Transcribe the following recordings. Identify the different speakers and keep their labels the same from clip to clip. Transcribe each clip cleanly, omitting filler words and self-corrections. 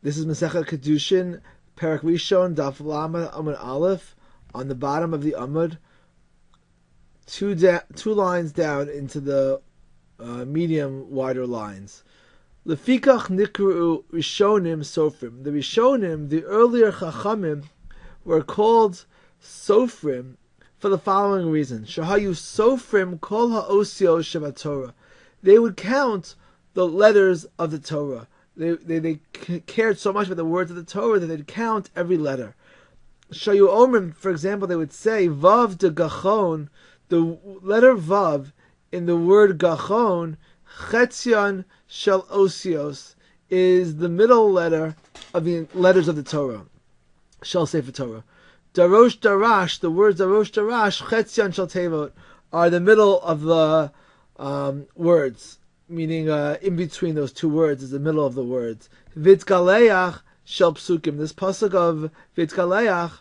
Speaker 1: This is Masechet Kiddushin, Perek Rishon, Daf Lamed Amud Aleph, on the bottom of the Amud, two lines down into the medium wider lines. Lefikach nikru Rishonim sofrim. The Rishonim, the earlier Chachamim, were called sofrim for the following reason: Shahayu sofrim kol ha'osios sheba Torah. They would count the letters of the Torah. They cared so much about the words of the Torah that they'd count every letter. Shayu Omrim, for example, they would say Vav de Gachon, the letter Vav in the word Gachon, Chetzion Shel Osios, is the middle letter of the letters of the Torah. Shel Sefer Torah. Darosh Darash, the words Darosh Darash, Chetzion Shel Tevot, are the middle of the words. Meaning in between those two words is the middle of the words. Vitgaleach shel psukim. This pasuk of Vitgaleach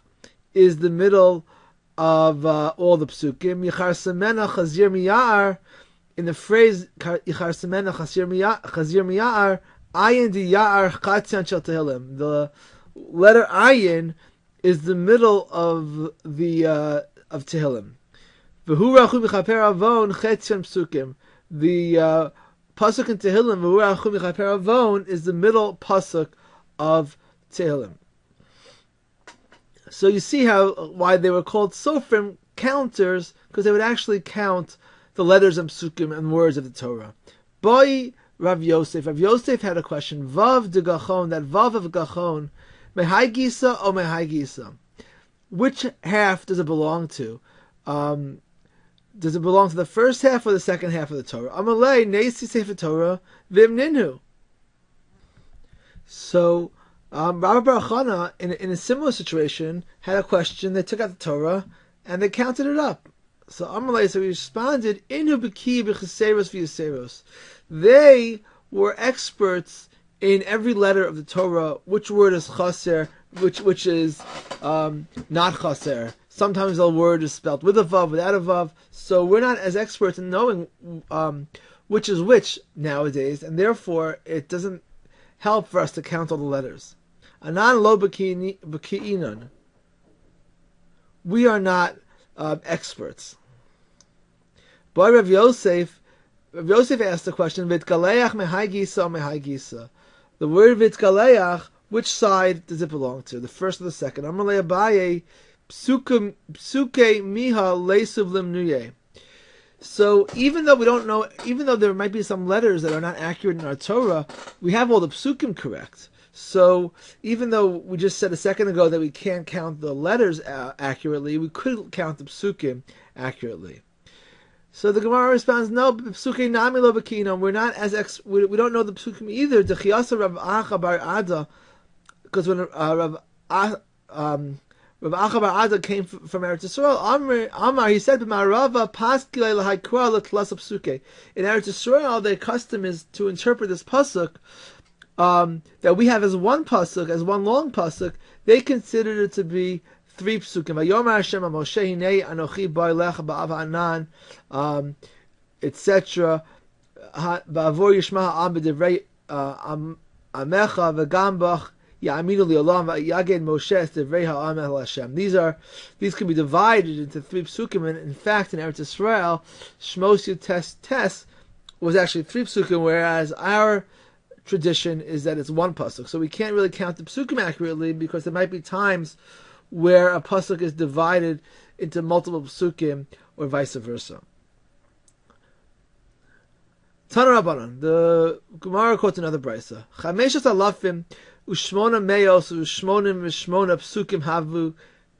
Speaker 1: is the middle of all the psukim. Yichar semena chazir miyar, in the phrase Yichar semena chazir miyar, ayin di ya'ar chatzion shel tehillim. The letter ayin is the middle of the of tehillim. V'hu rachu michaper avon chetzion psukim. The pasuk in Tehillim, V'hu rachu michaper avon, is the middle pasuk of Tehillim. So you see why they were called sofrim, counters, because they would actually count the letters and psukim and words of the Torah. Boy Rav Yosef. Rav Yosef had a question. Vav de Gachon, that Vav of Gachon, mehai gisa or mehai gisa? Which half does it belong to? Does it belong to the first half or the second half of the Torah? Amalei Neisi Sefer Torah Vim Ninhu. So Rabbi Baruch Chana, in a similar situation, had a question. They took out the Torah and they counted it up. So Amalei, so he responded, Inhu b'ki b'cheseros v'yaseros. They were experts in every letter of the Torah. Which word is chaser? Which is not chaser? Sometimes the word is spelled with a vav, without a vav. So we're not as experts in knowing which is which nowadays, and therefore it doesn't help for us to count all the letters. Anan lo b'ki'inon. We are not experts. But Rav Yosef asked the question, Vitgaleach mehai gisa or mehai gisa? The word Vitgaleach, which side does it belong to? The first or the second? Amalei Abaye, Psuke miha leisuv limnuye. So even though we don't know, even though there might be some letters that are not accurate in our Torah, we have all the psukim correct. So even though we just said a second ago that we can't count the letters accurately, we could count the psukim accurately. So the Gemara responds, no, psuke nami lo b'kinon. We're not as we don't know the psukim either. Dechiyasa Rav Acha bar Ada, because when Rav Acha bar Ada came from Eretz Yisrael, Amar, he said, "B'ma'arava paskilei lahaykra l'tlas psuke." In Eretz Yisrael, their custom is to interpret this pasuk that we have as one pasuk, as one long pasuk. They considered it to be three psukim. Vayomer Hashem Moshe hinei anochi bo elecha ba'av ha'anan, etc. Ba'avor yishma ha'am b'divrei amecha v'gam bach. These can be divided into three psukim, and in fact, in Eretz Yisrael, Shmos Yud Tes was actually three psukim, whereas our tradition is that it's one pasuk. So we can't really count the psukim accurately because there might be times where a pasuk is divided into multiple psukim, or vice versa. Tana Rabbanan, the Gemara quotes another brisa. Chameshes alafim u'shmona meos u'shmonim v'shmona psukim havu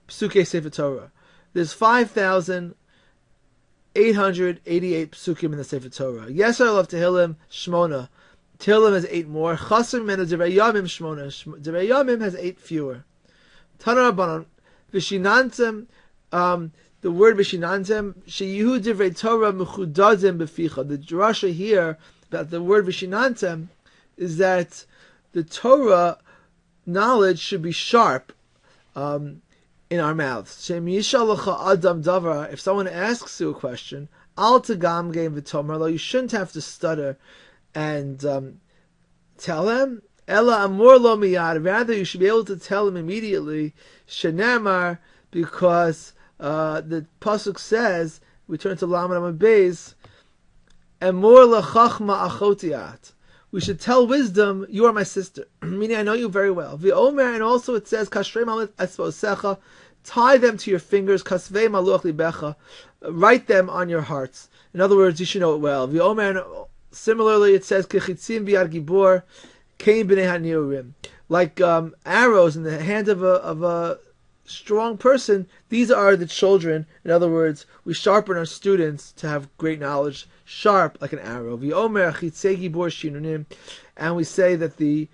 Speaker 1: psuke Sefer Torah. There's 5,888 psukim in the Sefer Torah. Yes, I love Tehillim shmona. Tehillim has 8 more. Chasim mena Divrei Yamim shmona. Divrei Yamim has 8 fewer. Tana Rabbanan, veshinantem. The word veshinantem, sheyihu divrei Torah mechudadim beficha. The drasha here about the word veshinantem is that the Torah knowledge should be sharp in our mouths. Shem yishalacha adam davar. If someone asks you a question, al tagamgem v'tomer lo, you shouldn't have to stutter and tell him. Ella amor lo miyad. Rather, you should be able to tell him immediately. Shenamar, because the pasuk says, we turn to Lamed Amud Beis, Amor lechachma achotiat. We should tell wisdom, you are my sister. Meaning, I know you very well. V'omer, and also it says, kashrei malet esposecha, tie them to your fingers, kasvei maluach libecha, write them on your hearts. In other words, you should know it well. V'omer, and similarly it says, kechitzim biyad gibor, kein b'nei haniurim. Like arrows in the hand of a strong person, these are the children. In other words, we sharpen our students to have great knowledge, sharp like an arrow. V'omer chitzei gibor shinunim, and we say that the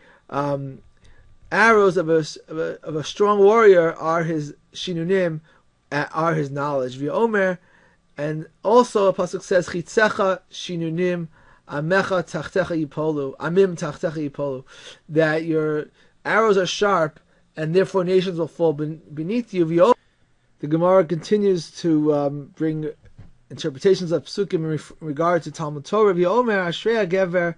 Speaker 1: arrows of a strong warrior are his shinunim, are his knowledge. V'omer, and also a pasuk says chitzecha shinunim amecha tachtecha yipolu, amim tachtecha yipolu, that your arrows are sharp, and therefore nations will fall beneath you. The Gemara continues to bring interpretations of psukim in regard to Talmud Torah. V'omer ashrei gever,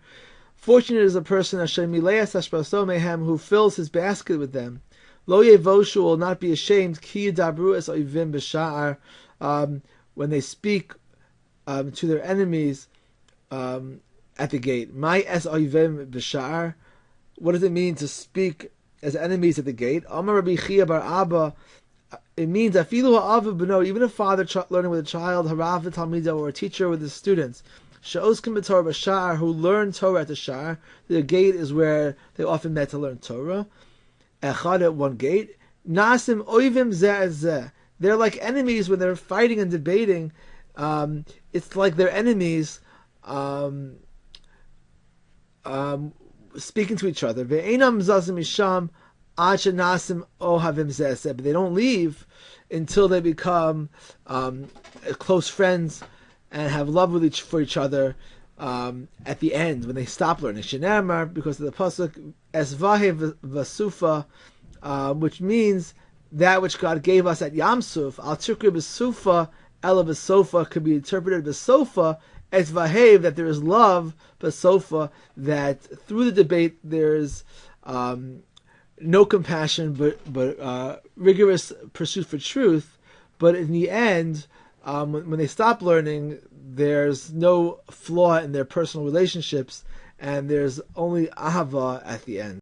Speaker 1: fortunate is a person asher mileas hashpaso mehem, who fills his basket with them. Lo yevoshu, will not be ashamed. Ki yidabru es oivim b'sha'ar, when they speak to their enemies at the gate. My es oivim b'sha'ar. What does it mean to speak as enemies at the gate? Amar Rabbi Chia bar Abba. It means afilu ha'av b'no, even a father learning with a child, harav v'talmida, or a teacher with his students. She'oskim b'torah b'sha'ar, who learn Torah at the sha'ar. The gate is where they often met to learn Torah. Echad, at one gate. Nasim oivim zeh zeh. They're like enemies when they're fighting and debating. It's like they're enemies speaking to each other. Ve'enam zazim misham ad shenasim ohavim zeh zeh. But they don't leave until they become close friends and have love for each other at the end, when they stop learning. Shenamar, because of the pasuk esvahe v'sufa, which means that which God gave us at Yam Suf. Al tikri b'sufa ela b'sofa could be interpreted b'sofa as vahev, that there is love, b'sofa, that through the debate there is no compassion, but rigorous pursuit for truth. But in the end, when they stop learning, there's no flaw in their personal relationships, and there's only ahava at the end.